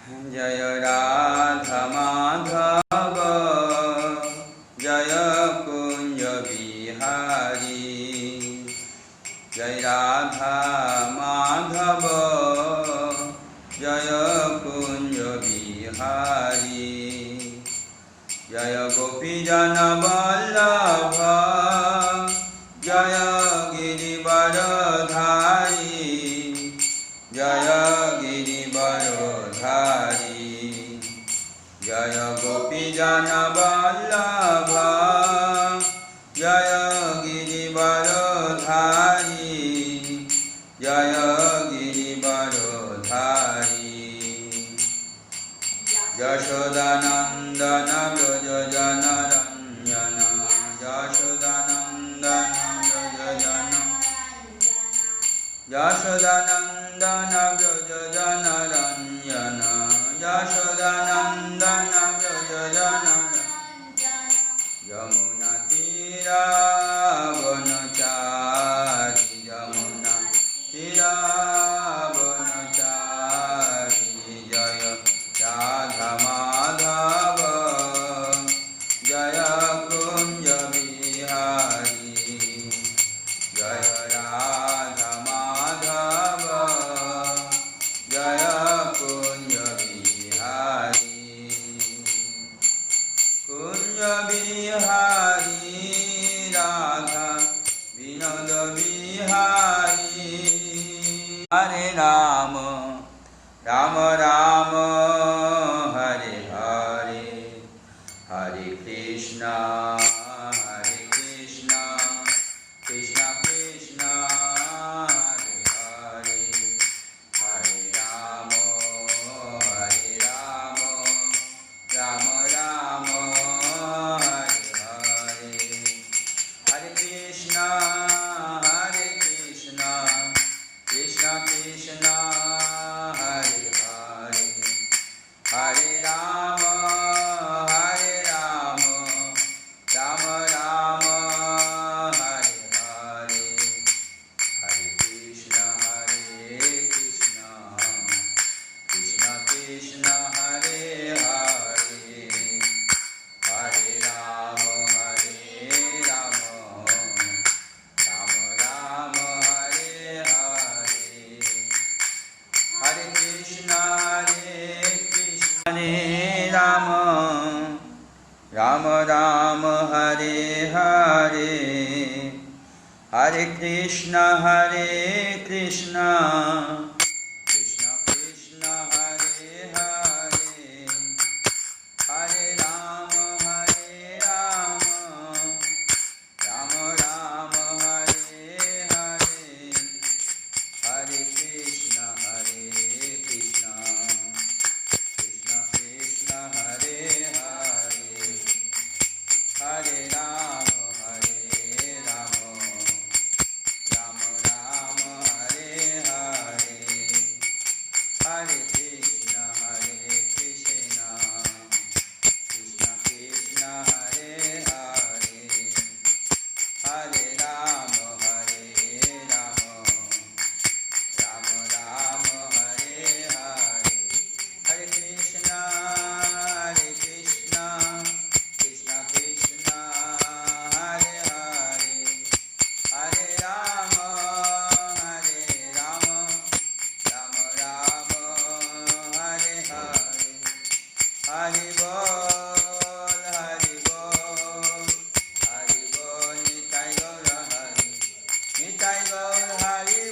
जय राधा माधव जय कुंज बिहारी जय राधा माधव जय कुंज बिहारी जय गोपीजन वल्लभ जय गिरिवरधारी जय गिरिवरधारी जय गोपीजन वल्लभ जय गिरिवरधारी जय गिरिवरधारी यशोदानंदन व्रज जनरंजन यशोदानंदन व्रज जन यशोदानंदन व्रज जनरंजन यशोदानंदन व्रज जनरंजन यमुना तीरा वनचारी यमुना तीरा वनचारी जय राधा माधव जय कुंज बिहारी जय राधा माधव जय कुंज बिहारी कुंज बिहारी राधा विनोद बिहारी हरे राम राम राम हरे हरे हरे कृष्ण कृष्ण कृष्ण हरे हरे हरे राम राम राम हरे हरे हरे कृष्ण कृष्ण कृष्ण हरे हरे हरे राम राम राम हरे हरे हरे कृष्ण कृष्ण कृष्ण हरे हरे हरे राम राम राम हरे हरे हरे कृष्ण हरे राम राम हरे हरे हरे कृष्ण कृष्ण कृष्ण हरे हरे हरे राम राम राम हरे हरे हरे कृष्ण कृष्ण कृष्ण हरे हरे हरे राम राम हरे हरे हरे कृष्ण कृष्ण कृष्ण हरे हरे हरे राम राम हरे हरे हरे कृष्ण कृष्ण कृष्ण हरे हरे हरे राम राम हरे हरे हरि बोल निताई गौर हरि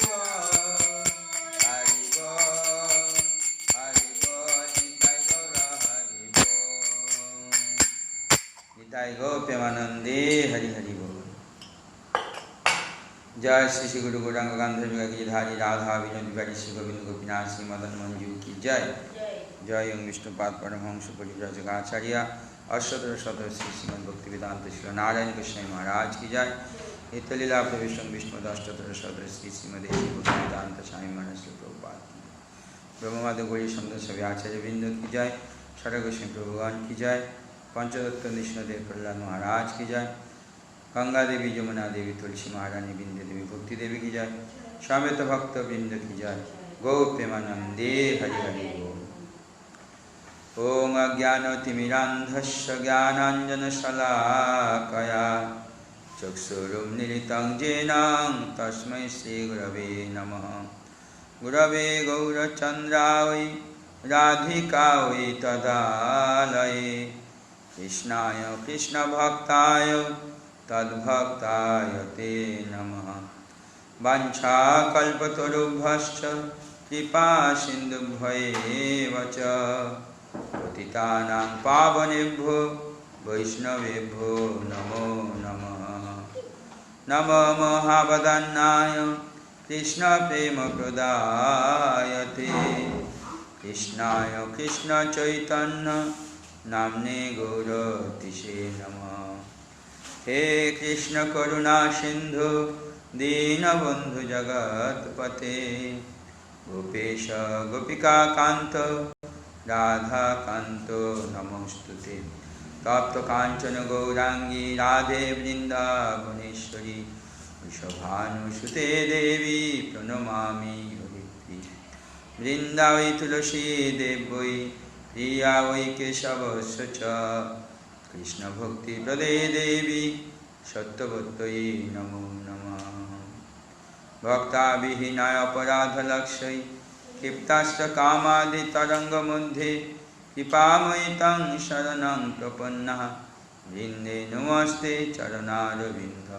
निताई गौर हरि बोल निताई गौर हरि बोल निताई गौर प्रेमानंदे हरि हरि बोल जय श्री श्री गुरु गौरांग गांधर्व गिरिधारी राधा विनोद बिहारी श्री गोविंद गोपीनाथ श्री मदन मंजू की जय जय ओम विष्णुपाद परमहंस परिव्राजकाचार्य अष्टोत्तर शतद्र श्री श्रीमद् भक्ति वेदांत श्री नारायण कृष्ण महाराज की जय नित्यलीला प्रविष्टम विष्णु अष्टोत्तर शतद्र श्री श्रीमद् भक्ति वेदांत स्वामी महाराज श्री प्रभुपाद की ब्रह्मवाद गौरी सुंदर सभी आचार्य बिंद की जय षड गोस्वामी प्रभुगण की जय पंचदत्त निष्णदेव प्रहलाद महाराज की जय गंगा देवी यमुना देवी तुलसी महारानी बिंदु देवी भक्ति देवी की जय श्यामित भक्त बिंद की जय गौ प्रेमानंदे हरि हरि बोल Om Ajnanotimirandhasya Jnananjanasalakaya Chaksurum Nilitang Jenang Tasmai Sri Gurave Namaha. Gurave Gaurachandravai Radhikavai Tadalai Krishnaya Krishna Bhaktaya Tadbhaktaya Te Namaha. Vancha Kalpatarubhascha Kripa Sindhubhaya Vacha Patitanang Pavanebhyo Vaishnavebhyo Namo Namaha. Namo Mahavadannaya Krishna Prema Pradayate Krishnaya Krishna Chaitanya Namne Gauratise Namaha. He Krishna Karuna Sindhu Dinabandhu Jagatpate Gopesha Gopika Kanta Radha Kanto Namostute. Tapta Kanchana Gaurangi Radhe Vrindavaneshwari Vrishabhanu Sute Devi Pranamami Haripi. Vrindavai Tulasi Devai Priyavai Keshavasya Krishna Bhakti Prade Devi Sattvatai Namo Namah. Bhakta Vihinaya Paradha Lakshai Kiptasya Kamadi Taranga Mundhe Kipamai Tang Sharanang Prapanna Vinde Namaste Charanaravinda.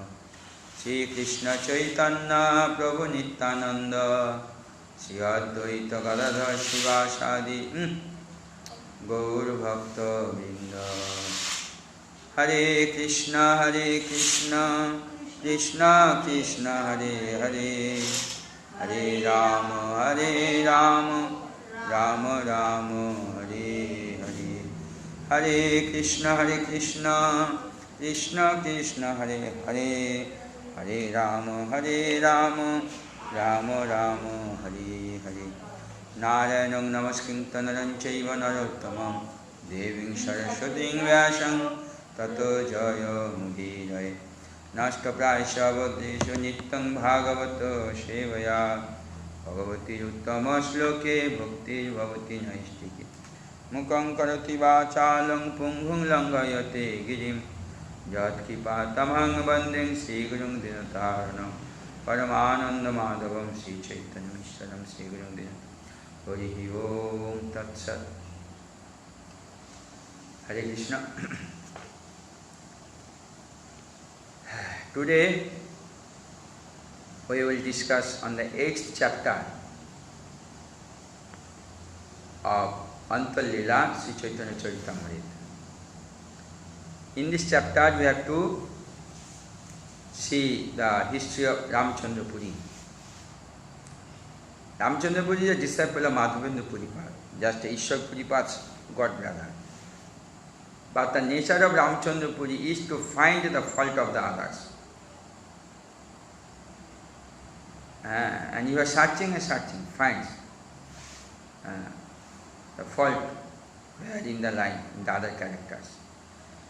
Sri Krishna Chaitanya Prabhu Nityananda Sri Advaita Gadadhar Shivasadi Gaur Bhakta Vrinda. Hare Krishna Krishna Krishna Hare Hare Hare Rama Rama Rama Hare Hare. Hare Krishna Krishna Krishna Hare Hare Hare Rama Rama Rama Hare Hare. Narayanam Namaskritam Naram Chaiva Narottamam Devim Saraswatim Vyasam Tato Jaya Mudiraye. Nashta Prayasya Vadeshu Nityam Bhagavato Sevaya Bhagavati Uttama Shloke Bhakti Bhavati Naistiki. Mukhaṁ karoti vācālaṁ punghum langayate girim Jat kipātamhaṁ bandeng Sri Gurum Dinataranam Paramananda Madhavam Sri Chaitanya Mishranam Sri Gurum Dinataranam. Harihi Om Tat Sat. Hare Krishna. Today we will discuss on the 8th chapter of Antar-lila Sri Chaitanya Charitamrita. In this chapter we have to see the history of Ramchandra Puri. Ramchandra Puri is a disciple of Madhavendra Puripad, just Ishwar Puripad's god brother. But the nature of Ramchandra Puri is to find the fault of the others. And you are searching and searching, finds the fault where in the line, in the other characters.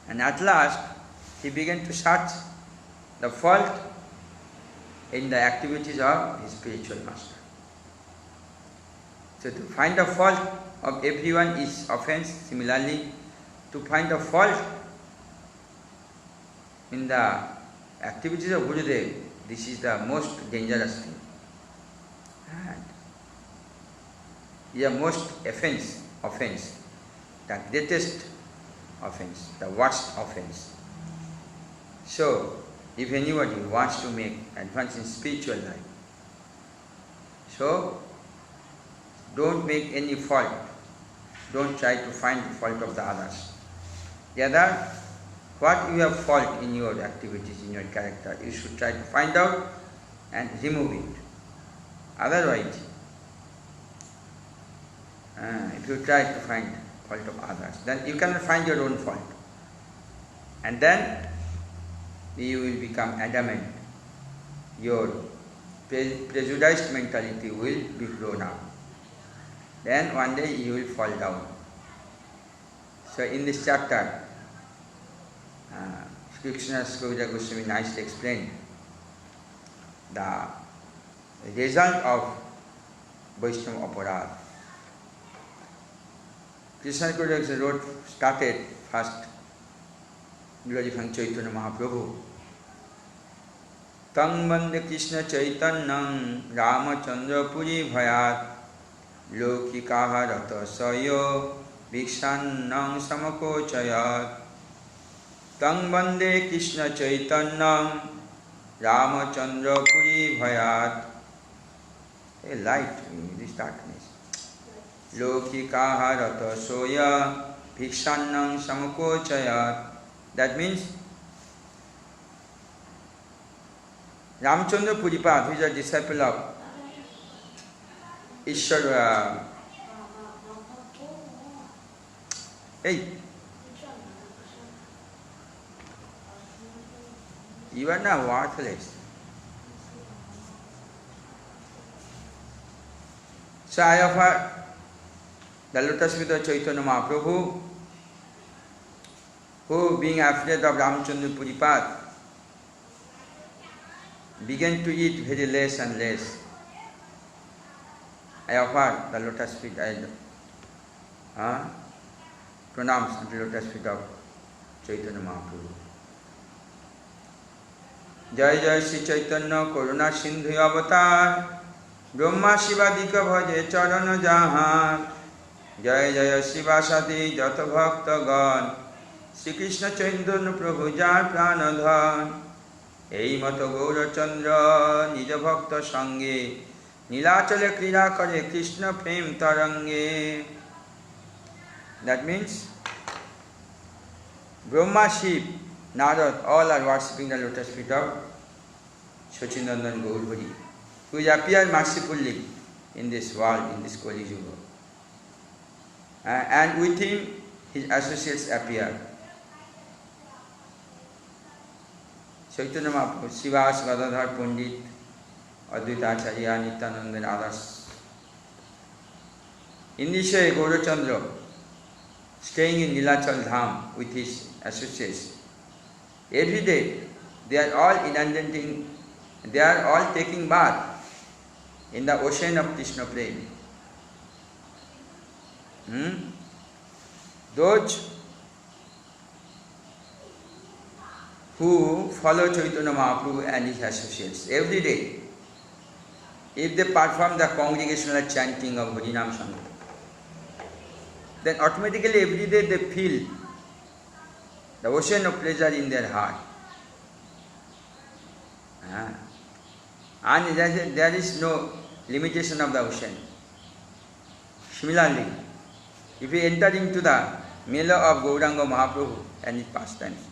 And at last, he began to search the fault in the activities of his spiritual master. So to find the fault of everyone is offense. Similarly, to find the fault in the activities of Gurudev, this is the most dangerous thing. And the most offense, the greatest offense, the worst offense. So, if anybody wants to make advance in spiritual life, so don't make any fault. Don't try to find the fault of the others. Rather, what you have fault in your activities, in your character, you should try to find out and remove it. Otherwise, if you try to find fault of others, then you cannot find your own fault. And then you will become adamant. Your prejudiced mentality will be grown up. Then one day you will fall down. So in this chapter, Sri Krishna Kaviraj Goswami nicely explained the result of Vaishnava Aparad. Krishna Kodex started first glorifying Chaitanya Mahaprabhu. Tang Bande Krishna Chaitanyam Ramachandra Puri Bhayat Lokikaha Rata Sayo Bhikshannam Samakochayat. Tang Bande Krishna Chaitanyam Ramachandra Puri Bhayat. A light, this darkness. Lokikaha Rata Soya Bhikshannam Samakochayat. That means Ramchandra Puripad, who is a disciple of Ishwara. Hey, you are now worthless. So I offer the lotus feet of Chaitanya Mahaprabhu, who being afraid of Ramchandra Puripad, began to eat very less and less. I offer the lotus feet, pranams at the lotus feet of Chaitanya Mahaprabhu. Jai Jai Sri Chaitanya Karuna Sindhu Avatar Brahma Shivadika Bhaje Charana Jahan Jai Jai Shiva Sati Jata Bhakta Gan Sri Krishna Chaitanya Prabhu Jar Pranadhan এই মত গৌরচন্দ্র নিজ ভক্ত সঙ্গে নীলাচলে ক্রীড়া করে কৃষ্ণ প্রেম তরঙ্গে. That means Brahma, Shiv, Narad, all are worshipping the lotus feet of Sachinandan Gaurvari, who is appeared mercifully in this world, in this Kali Yuga. And with him, his associates appear. Chaitanya Mahaprabhu, Srivas, Gadadhar Pandit, Advaita Acharya, Nityananda and others. In this way, Gaurachandra, staying in Nilachal Dham with his associates, every day they are all inundating, they are all taking bath in the ocean of Krishna Prem. Those who follow Chaitanya Mahaprabhu and his associates every day, if they perform the congregational chanting of Harinam Sankirtan, then automatically every day they feel the ocean of pleasure in their heart. And there is no limitation of the ocean. Similarly, if you enter into the Mela of Gauranga Mahaprabhu and his pastimes,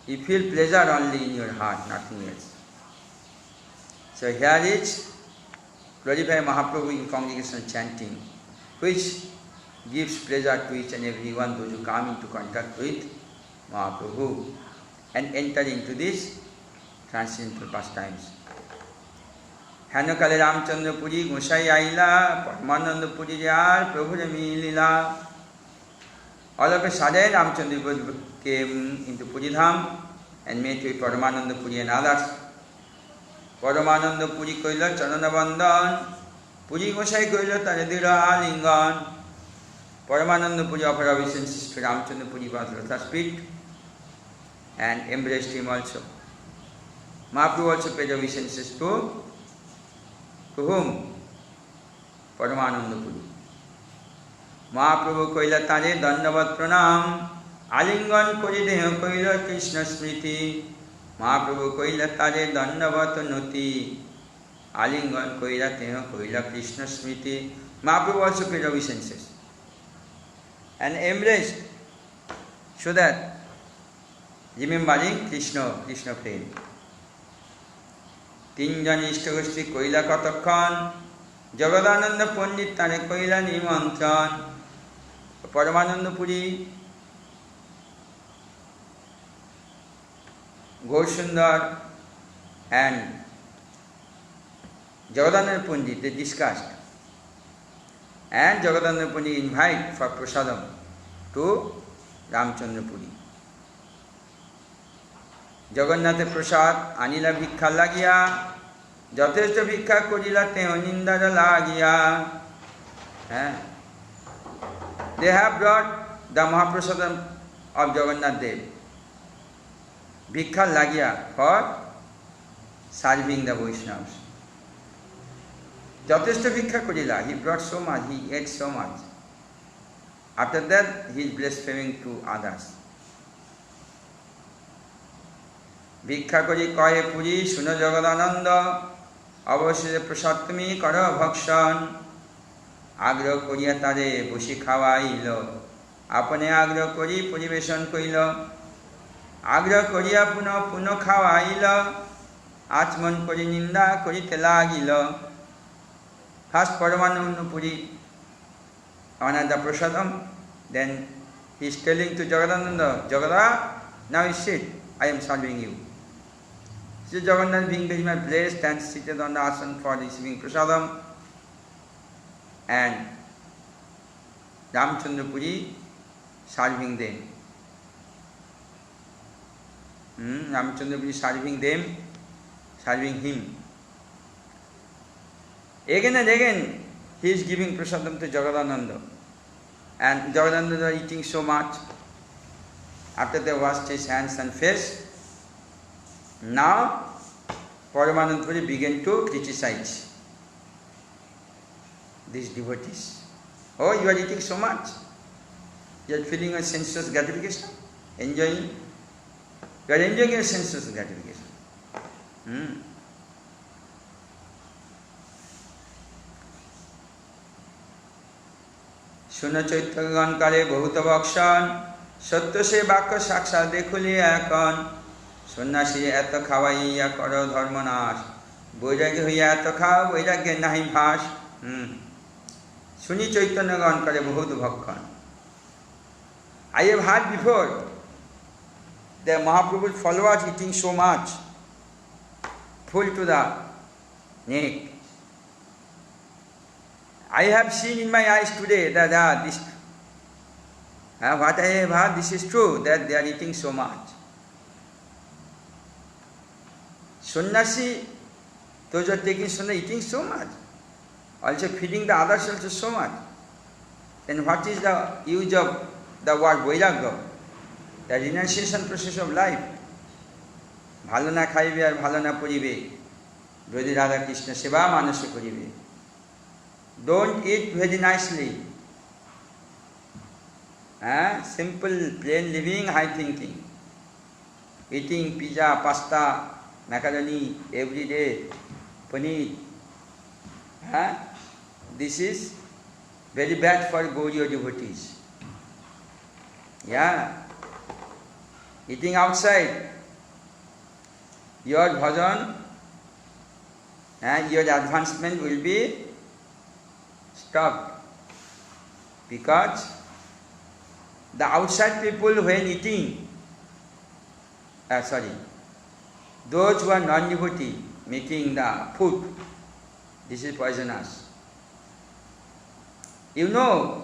you feel pleasure only in your heart, nothing else. So here is glorify Mahaprabhu in congregational chanting, which gives pleasure to each and every one, those who come into contact with Mahaprabhu and enter into these transcendental pastimes. Hanakale Ramchandra Puri Gosai Aila, Padmananda Puri Jayar, Prabhu Milila. All of a sudden Ramchandra Puri came into Puridham and met with Paramananda Puri and others. Paramananda Puri Koila Chanana Bandhan, Puri Gosai Koila Taradira Alingan. Paramananda Puri offered obeisances to Ramchandra Puri was lotus feet and embraced him also. Mahaprabhu also paid obeisances to whom? Paramananda Puri. Mahaprabhu Koila Tare Dandavat Pranam Alingan Kori Deha Koila Krishna Smriti. Mahaprabhu Koila Tare Dandavat Noti Alingan Koila Deha Koila Krishna Smriti. Mahaprabhu also paid obeisances and embraced, so that remembering Krishna prem. Tinjan Ishtagosti Koila Katakhan, Jagadananda Pandit Tane Koila Nimantran, Paramananda Puri, Gosundar and Jagadananda Pandit, they discussed. And Jagadananda Puri invite for prasadam to Ramchandra Puri. Jagannathe Prasad Anila Bhikkha Lagia, Jateshta Bhikkha Korila Teho Nindara Lagia. They have brought the Mahaprasadam of Jagannath Dev. Bhikkha Lagya for serving the Vaishnavas. Jateshta Bhikkha Kurila, he brought so much, he ate so much. After that, he is blaspheming to others. Bhikkha Kuri Kaya Puri Suna Jagadananda Avasya Prasatmi Kara Bhakshan Agra Kuriya Tare Bushi Khawailo Apane Agra Kuri Purivesan Koilo Agra Kuriya Puno Puno Khawailo Atman Kuri Ninda Kuri Telagilo. First Paramananda Puri honor the Prasadam, then he is telling to Jagadananda, Jagada, now you sit, I am serving you. So Jagannath being very much blessed and seated on the asana for receiving Prasadam, and Ramchandra Puri serving them. Ramchandra Puri serving them, serving him. Again and again, he is giving prasadam to Jagadananda. And Jagadananda is eating so much. After they washed his hands and face, now Paramananda Puri began to criticize these devotees. Oh, you are eating so much. You are feeling a sensuous gratification, enjoying. You are enjoying a sensuous gratification. सुन चैतन्यगण काले बहुत बक्षण सत्य से वाक्य साक्षात देखुले এখন সন্ন্যাসী এত খাওয়াইয়া কর ধর্মনাশ বৈরাগ্য হইয়া এত খাও বৈরাগ্যে নাহি ভাস শুনি চৈতন্যগণ করে বহুত ভক্ষণ I have heard before that Mahaprabhu's followers eating so much full to the neck. I have seen in my eyes today that this, what I have heard, this is true, that they are eating so much. Sannyasi, those are taking sannyasi, eating so much, also feeding the others also so much. Then what is the use of the word vairagya? The renunciation process of life. Bhalo na khaibe ar bhalo na poribe. Jodi Radha Krishna seva manasya koribe. Don't eat very nicely. Simple, plain living, high thinking. Eating pizza, pasta, macaroni every day, paneer. This is very bad for Gaudiya devotees. Eating outside, your bhajan, your advancement will be stopped, because the outside people when eating, those who are non-devotee making the food, this is poisonous. You know,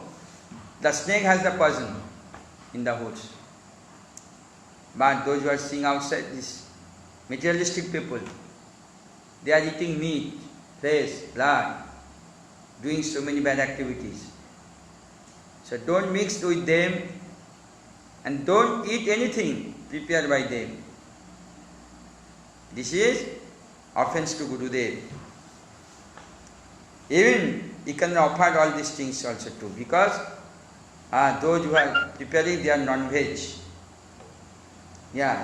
the snake has the poison in the hoods, but those who are seeing outside, this materialistic people, they are eating meat, flesh, blood, doing so many bad activities. So don't mix with them and don't eat anything prepared by them. This is offense to Gurudev. Even you can offer all these things also too, because those who are preparing, they are non-veg.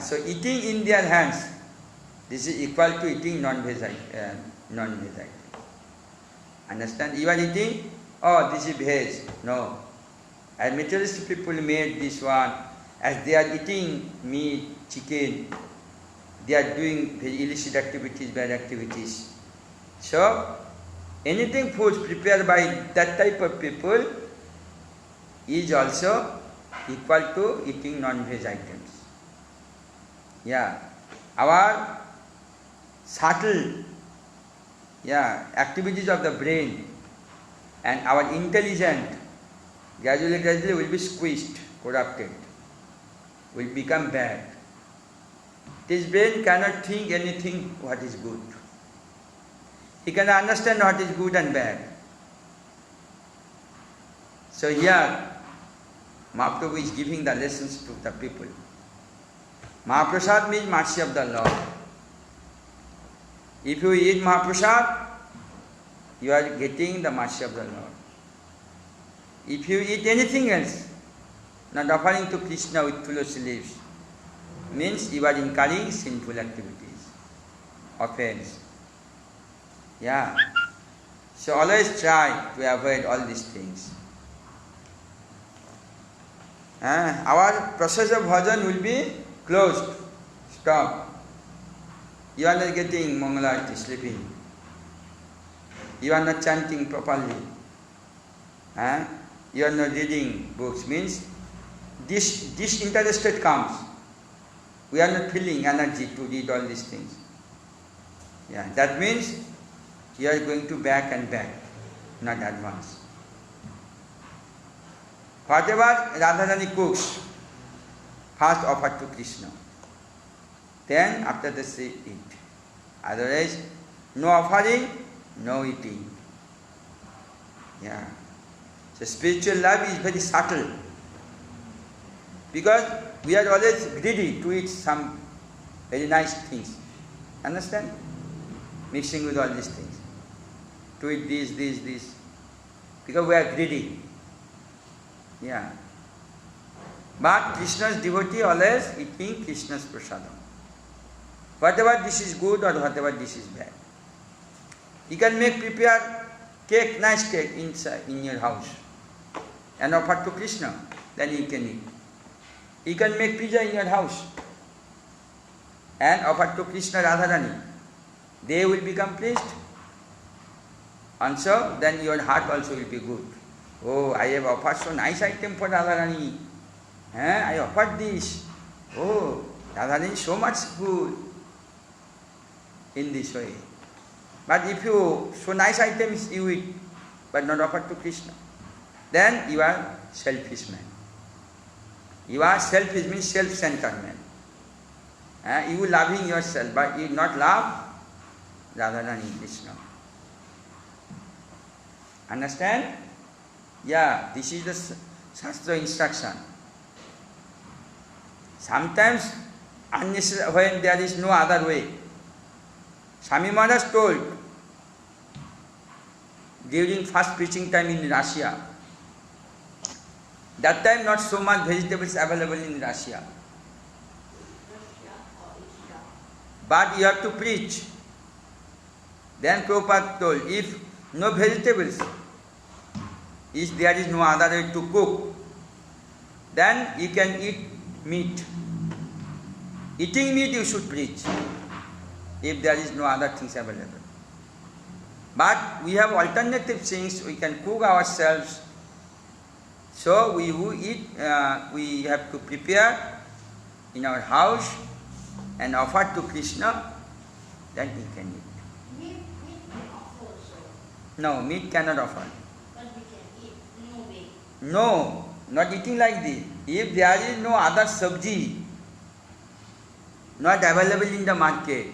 So eating in their hands, this is equal to eating non-veg item. Understand? You are eating, oh, this is veg. No. As materialistic people made this one, as they are eating meat, chicken, they are doing very illicit activities, bad activities. So, anything food prepared by that type of people is also equal to eating non-veg items. Our subtle activities of the brain and our intelligence gradually will be squeezed, corrupted, will become bad. This brain cannot think anything what is good. He cannot understand what is good and bad. So here, Mahaprabhu is giving the lessons to the people. Mahaprasad means mercy of the Lord. If you eat Mahaprasad, you are getting the mercy of the Lord. If you eat anything else, not offering to Krishna with tulsi leaves, means you are incurring sinful activities, offense. Yeah. So always try to avoid all these things. Our process of bhajan will be closed. Stop. You are not getting Mangalarti, sleeping. You are not chanting properly. You are not reading books. Means disinterested comes. We are not feeling energy to read all these things. Yeah, that means you are going to back and back, not advance. Whatever Radharani cooks, first offer to Krishna. Then after that she eat. Otherwise, no offering, no eating. Yeah. So spiritual life is very subtle. Because we are always greedy to eat some very nice things. Understand? Mixing with all these things. To eat this. Because we are greedy. Yeah. But Krishna's devotee always eating Krishna's prasadam. Whatever this is good or whatever this is bad. You can prepare cake, nice cake inside in your house and offer to Krishna, then you can eat. You can make pizza in your house and offer to Krishna Radharani. They will become pleased. And so then your heart also will be good. Oh, I have offered so nice item for Radharani. I offered this. Oh, Radharani is so much good. In this way. But if you, so nice items you eat, but not offer to Krishna, then you are selfish man. You are selfish means self-centered man. You are loving yourself, but you not love Radharani Krishna. Understand? Yeah, this is the Shastra instruction. Sometimes unnecessary, when there is no other way. Swami Maharaj told during first preaching time in Russia. That time not so much vegetables available in Russia. But you have to preach. Then Prabhupada told, if no vegetables, if there is no other way to cook, then you can eat meat. Eating meat you should preach, if there is no other things available. But we have alternative things, we can cook ourselves. So we eat, we have to prepare in our house and offer to Krishna, then we can eat. Meat can offer also. No, meat cannot offer. But we can eat, no way. No, not eating like this. If there is no other sabji, not available in the market,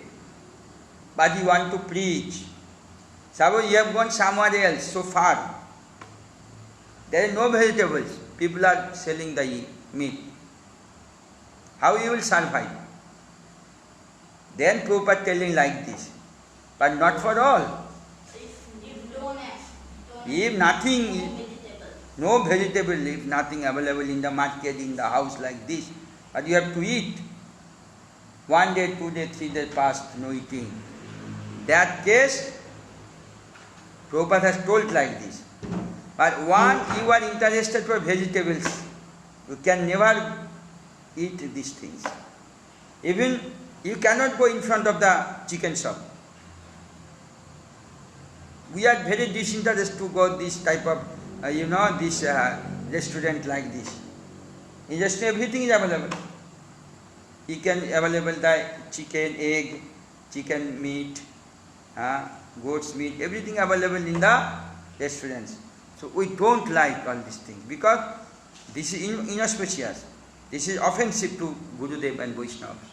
but you want to preach, suppose you have gone somewhere else, so far, there is no vegetables, people are selling the meat. How you will survive? Then Prabhupada telling like this, but not for all. If nothing, no vegetable, if nothing available in the market, in the house like this, but you have to eat. 1 day, 2 days, 3 days passed, no eating. That case, Prabhupada has told like this. But once you are interested for vegetables, you can never eat these things. Even you cannot go in front of the chicken shop. We are very disinterested to go this type of, this restaurant like this. In just everything is available. You can available the chicken, egg, chicken meat, goat's meat, everything available in the restaurants. So we don't like all these things because this is inauspicious. This is offensive to Gurudev and Vaishnavas.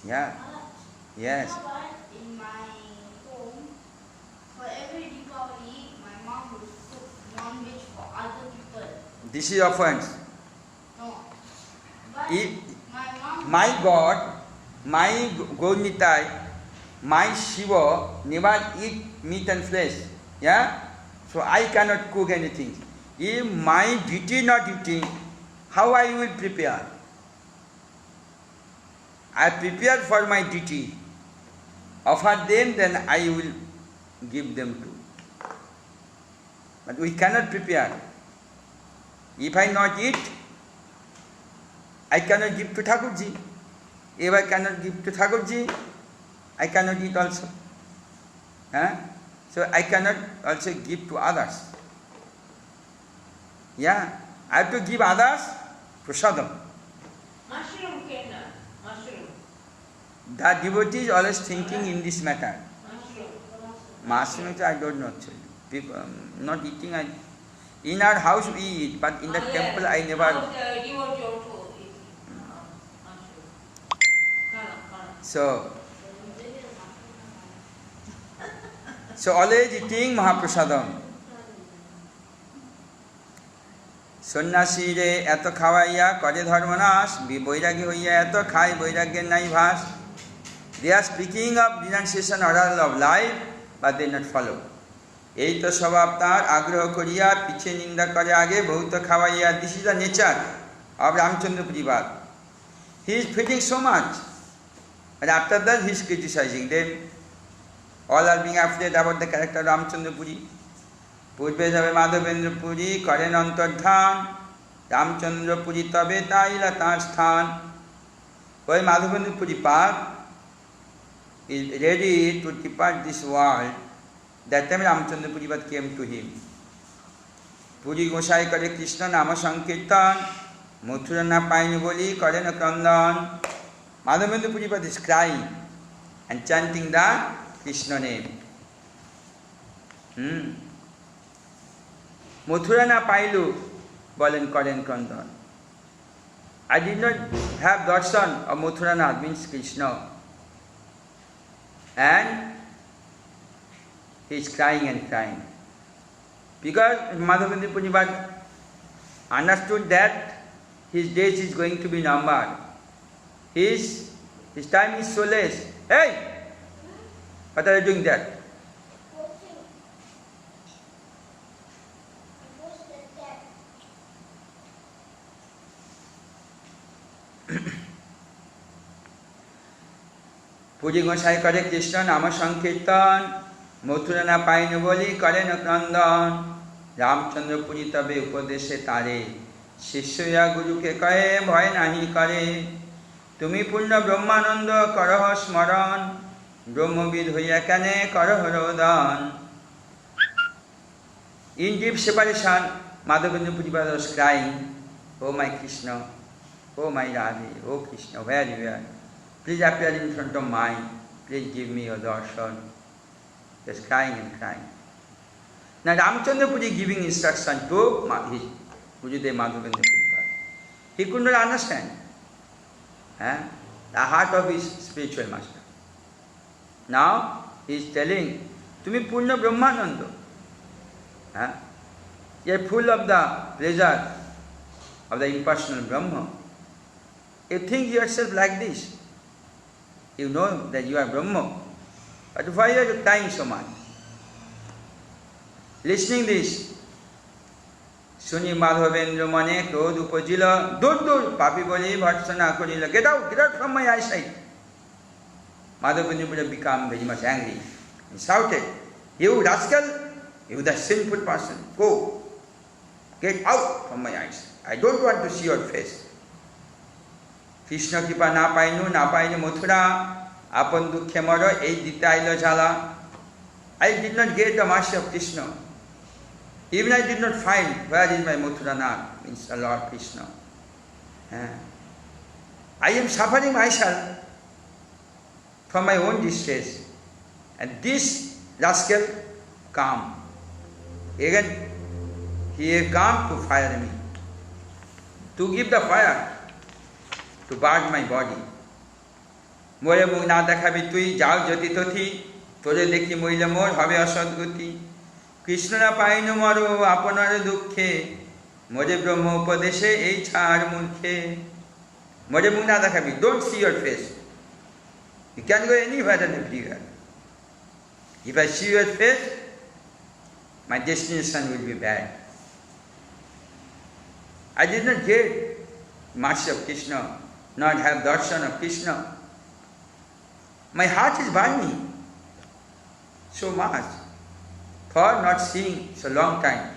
Yeah. Yes. You know what? In my home, for every Deepavali, my mom will cook non-veg for other people. This is offense. No. But If my mom. my God, my Gaurnitai, my Shiva never eat meat and flesh. Yeah? So I cannot cook anything. If my deity not eating, how I will prepare? I prepare for my deity. Offer them, then I will give them too. But we cannot prepare. If I not eat, I cannot give to Thakurji. If I cannot give to Thakurji, I cannot eat also. Huh? So I cannot also give to others. Yeah, I have to give others prasadam. Mushroom cannot. Mushroom. The devotee is always thinking in this matter. Mushroom. Mushroom, I don't know actually. People, not eating. In our house we eat, but in the temple I never. House, devotee also eat mushroom. Kana. So always eating Mahaprasadam. সন্ন্যাসীরে এত খাওয়াইয়া করে ধর্মনাশ বৈরাগী হইয়া এত খায় বৈরাগ্যের নাই ভাস they are speaking of denunciation order of life but they not follow এই তো স্বভাব তাঁর আগ্রহ করিয়া পিছে নিন্দা করে আগে বহুত খাওয়াইয়া this is the nature of Ramchandra পরিবার he is feeding so much and after that he is criticizing them all are being afraid about the character of Ramchandra Puri পূর্বে যাবে মাধবেন্দ্র পুরী করেন অন্তর্ধান রামচন্দ্র পুরী তবে তাইলা তাঁর স্থান ওই মাধবেন্দ্র পুরী পাঠ is ready to depart this world. That time Ramchandra Puri came to him. Puri গোসাই করে কৃষ্ণ নাম সংকীর্তন মথুরা না পাইনি বলি করেন ক্রন্দন Madhavendra Puri is crying and chanting the Krishna name. Mathura না পাইলু বলেন করেন ক্রন্দন I did not have darshan of Mathuranath means Krishna and he is crying and crying because Madhavendra Puri understood that his days is going to be numbered. His time is so less. Hey, what are you doing that? Puri গোসাই করে কৃষ্ণ নাম সংকীর্তন মথুরা না পাইনি বলি করেন ক্রন্দন রামচন্দ্র পুরী তবে উপদেশে তারে শিষ্যয়া গুরুকে কয়ে ভয় নাহি করে তুমি পূর্ণ ব্রহ্মানন্দ করহ স্মরণ ব্রহ্মবিদ হইয়া কেনে করহ রোদন In deep separation, Madhavendra Puri was crying, "Oh my Krishna, oh my Radhe, oh Krishna, where you are? Please appear in front of mine. Please give me your darshan." He was crying and crying. Now Ramchandra Puri giving instruction to his Gurudev Madhavendra Puri. He could not understand the heart of his spiritual master. Now he is telling, "Tumi Purna Brahmananda. You are full of the pleasure of the impersonal Brahma. You think yourself like this. You know that you are Brahma. But why are you crying so much?" Listening this, Suni Madhavendra mane ক্রোধ উপজিল দূর দূর পাপী বলি ভর্ৎসনা করিল get out from my eyesight. Madhavendra would have become very much angry and shouted, "You rascal, you the sinful person, go, get out from my eyes. I don't want to see your face." Krishna কৃপা না পাইনু মথুরা আপন দুঃখে মর এই দিতে আইল ঝালা I did not get the mercy of Krishna. Even I did not find where is my Mathuranath, means the Lord Krishna. I am suffering myself from my own distress. And this rascal come. Again, he has come to fire me. To give the fire, to burn my body. মোরে মুখ না দেখাবি তুই যাও যদি তথি তোরে দেখি মইলে মোর হবে অসদ্গতি কৃষ্ণ না পাইনু মর আপনার দুঃখে Moje Brahma Upadeshe Echar Murkhe. Moje Muna Dakabi. Don't see your face. You can't go anywhere than everywhere. If I see your face, my destination will be bad. I did not get mercy of Krishna, not have darshan of Krishna. My heart is burning so much for not seeing so long time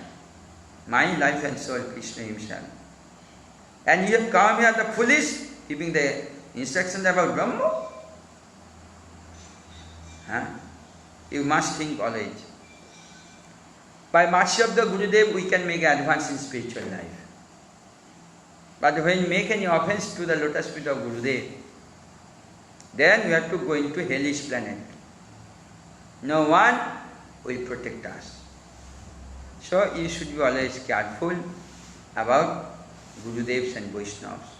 my life and soul, Krishna himself. And you have come here, the foolish, giving the instructions about Brahma. You must think always. By mercy of the Gurudev, we can make advance in spiritual life. But when you make any offense to the lotus feet of Gurudev, then we have to go into hellish planet. No one will protect us. So you should be always careful about Gurudevs and Vaishnavas.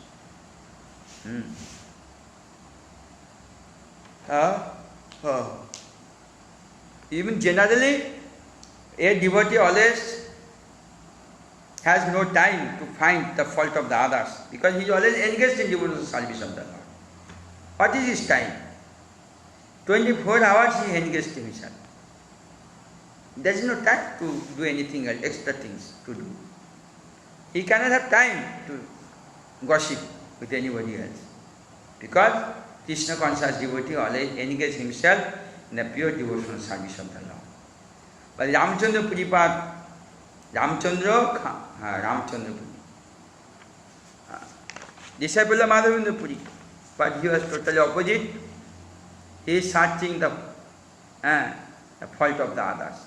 Even generally, a devotee always has no time to find the fault of the others because he is always engaged in devotional service of the Lord. What is his time? 24 hours he is engaged in himself. There is no time to do anything else, extra things to do. He cannot have time to gossip with anybody else because Krishna conscious devotee always engages himself in the pure devotional service of the Lord. But Ramchandra Puripad, Ramchandra Puri, disciple of Madhavendra Puri, but he was totally opposite. He is searching the fault of the others.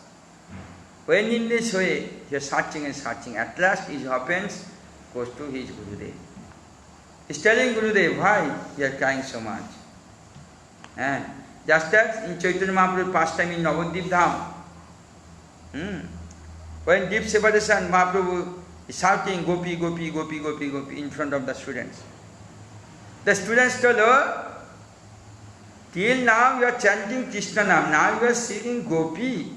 When in this way, he is searching and searching, at last his offense goes to his Gurudev. He is telling Gurudev, why you are crying so much? Just as in Chaitanya Mahaprabhu's pastime in Navadvip Dham, when Deep Separation Mahaprabhu is shouting Gopi, Gopi, Gopi, Gopi, Gopi in front of the students. The students told her, till now you are chanting Krishna Nam, now you are singing Gopi.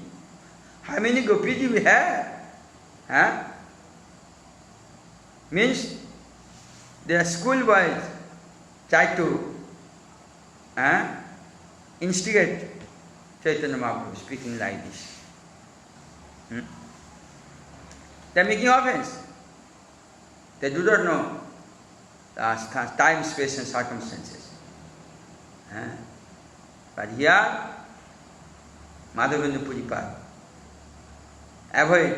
How many Gopis do you have? Means the schoolboys try to instigate Chaitanya Mahaprabhu speaking like this. They are making offense. They do not know the time, space and circumstances. But here, Madhavendra Puripad avoid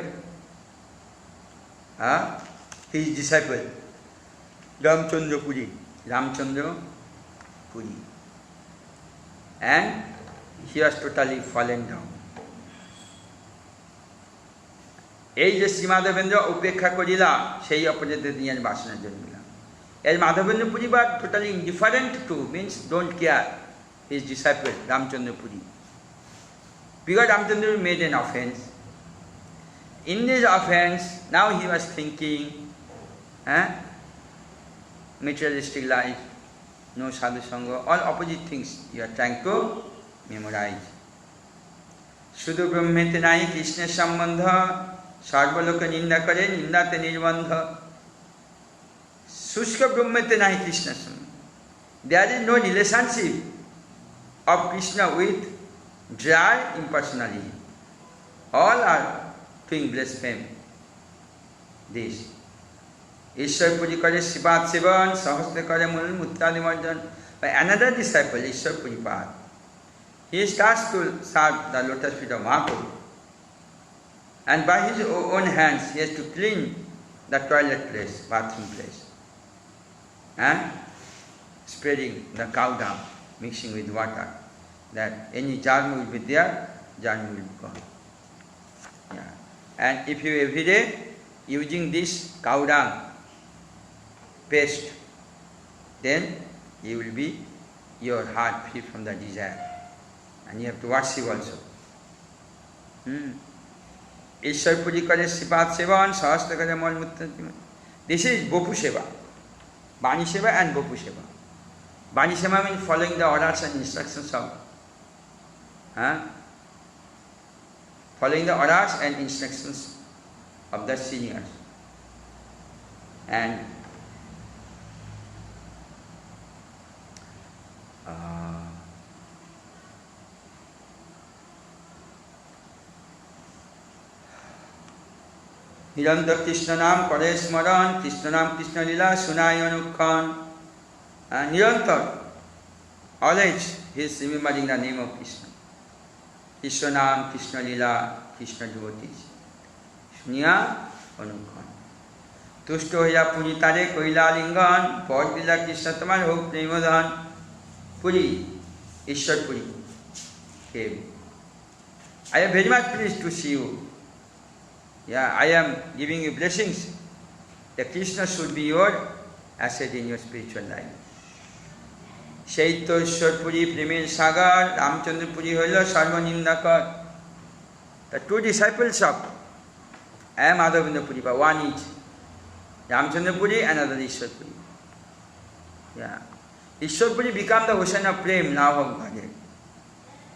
his disciple, Ramchandra Puri. And he was totally fallen down. এই যে শ্রী মাধবেন্দ্র উপেক্ষা করিলা সেই অপরাধে নিয়ে বাসনা জন্মিলা। As Madhavendra Puri was totally indifferent to, means don't care, his disciple Ramchandra Puri. Because Ramchandra made an offense. In this offense, now he was thinking, materialistic life, no sadhu sangha, all opposite things you are trying to memorize. Sudhu brahmete nai Krishna sambandha, sarvaloka ninda kare, nindate nirbandha. Sushka brahmete nai Krishna sambandha. There is no relationship of Krishna with dry impersonality. All are doing blasphemy. This. Ishwar Puri kare Sripat Sevan, Sahasra kare Mul Muttadi Marjan. By another disciple, Ishwar Puripad, he starts to serve the lotus feet of Mahaprabhu. And by his own hands, he has to clean the toilet place, bathroom place. Spreading the cow dung, mixing with water, that any germ will be there, germ will be gone. And if you every day using this cow dung paste, then you will be your heart free from the desire. And you have to worship also. Ishwar Puri kare Sripat Sevan, Sahasra kare Mal Muttadi. This is Bopu Seva. Bani Seva and Bopu Seva. Bani Seva means following the orders and instructions of following the orders and instructions of the seniors. And निरंतर कृष्ण नाम करे स्मरण, कृष्ण नाम कृष्ण लीला सुनाई अनुक्षण. निरंतर, always he is remembering the name of Krishna. Krishna नाम, कृष्ण लीला, Krishna devotees. सुनिया अनुक्षण. तुष्ट होया पुरी तारे कोइला लिंगन, पौध दिला कृष्ण तुम्हार हो प्रेमधन. Puri, Ishwarpuri. I am very much pleased to see you. Yeah, I am giving you blessings. The Krishna should be your asset in your spiritual life. Shaito Ishwarpuri, Premen Sagar, Ramchandrapuri Hoila, Sarvanindakar. The two disciples of I am Madhavendra but one each. Ramchandrapuri and another Ishwarpuri. Yeah. Ishwarpuri become the ocean of prem now of Godhead.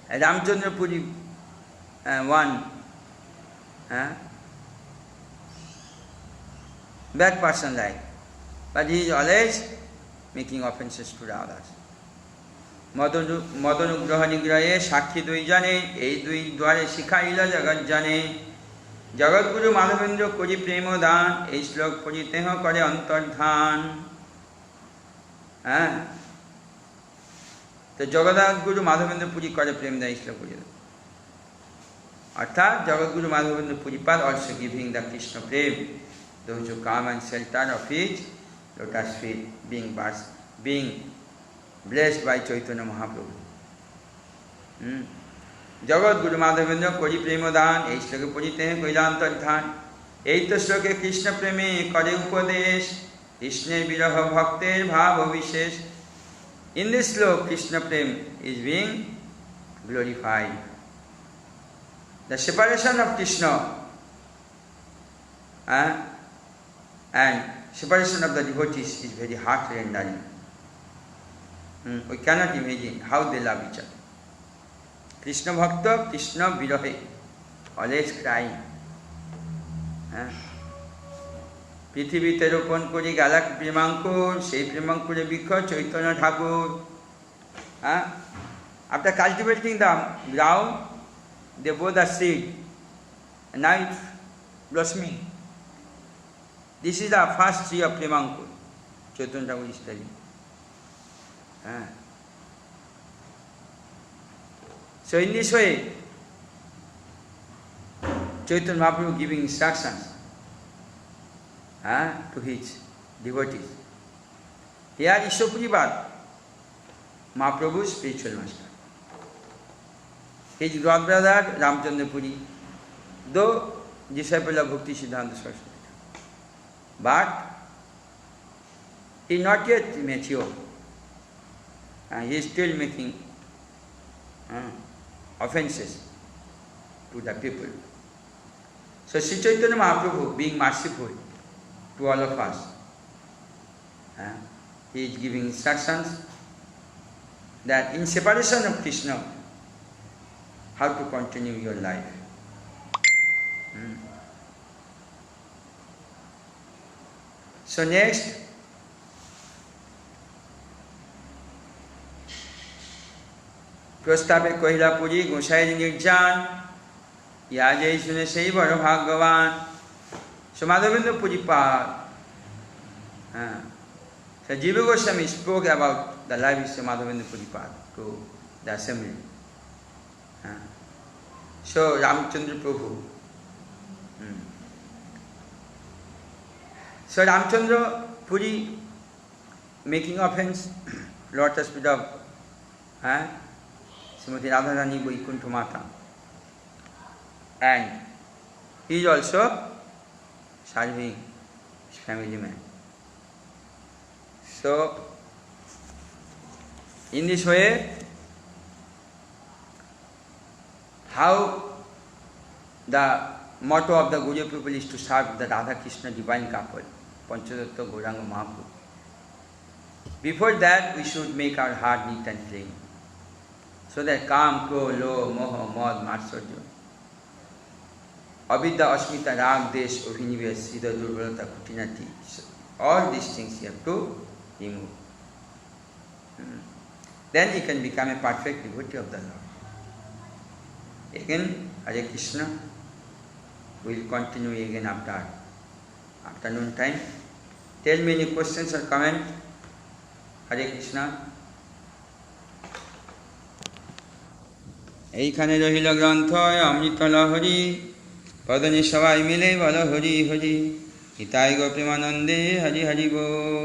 And Ramchandrapuri one bad person like, but he is always making offenses to the others. Madanugraha nigrahe sakhi dui jane, ei dui dware sikhaila jagat jane. Jagat Guru Madhavendra kori premo dhan, ei shlok pori teho kare antardhan. तो जगत गुरु माधवेंद्र पुरी करे प्रेम दान श्लोक पुरी अर्थात जगत गुरु माधवेंद्र पुरी पाद also giving the Krishna prem those who come and shelter of his lotus feet being blessed by Chaitanya Mahaprabhu. Jagat Guru Madhavendra कोरी प्रेम दान এই শ্লোকে পড়িতে কৈলান্তর্ধান এই তো শ্লোকে কৃষ্ণ প্রেমে করে উপদেশ কৃষ্ণের বিরহ ভক্তের ভাব বিশেষ. In this sloka, Krishna Prem is being glorified. The separation of Krishna and separation of the devotees is very heart-rendering. We cannot imagine how they love each other. Krishna Bhakta, Krishna Virahe, always crying. পৃথিবীতে রোপণ করি গালাক প্রেমাঙ্কুর সেই প্রেমাঙ্কুরে বৃক্ষ চৈতন্য ঠাকুর. After cultivating the ground, they bore the seed, and now it's blossoming. This is the first tree of Premankur. Chaitanya Thakur is telling. So in this way, Chaitanya Mahaprabhu giving instructions to his devotees. Here is Ishwapuribad, Mahaprabhu's spiritual master. His godbrother Ramchandra Puri, though disciple of Bhakti Siddhanta Saraswati, but he is not yet mature. He is still making offenses to the people. So Sri Chaitanya Mahaprabhu, being merciful to all of us, he is giving instructions that in separation of Krishna, how to continue your life. So next, প্রস্তাবে কহিলা পুরী গোসাইর নির্জান ইয়া যেই শুনে সেই বড় ভাগ্যবান. So Madhavendra Puri Pad, so Jiva Goswami spoke about the life of Madhavendra Puri Pad to the assembly. So Ramchandra Prabhu. So Ramchandra Puri making offense, lotus feet of Srimati Radharani Vaikuntha Mata. And he is also serving his family man. So, in this way, how the motto of the Gaudiya people is to serve the Radha Krishna divine couple, Panchatattva Gauranga Mahaprabhu. Before that, we should make our heart neat and clean, so that Kam, Kro, Lo, Moha, Mad, Matsarya, Avidya, Asmita, Rag, Desh, Abhinivesh, Siddha, Durvalata, Kutinati, All these things you have to remove. Then you can become a perfect devotee of the Lord. Again, Hare Krishna. We will continue again after afternoon time. Tell me any questions or comment. Hare Krishna. এইখানে রহিল গ্রন্থ অমৃত লহরী পদনে সবাই মিলে বল হরি হরি হিতায় গো প্রেমানন্দে হরি হরি বল।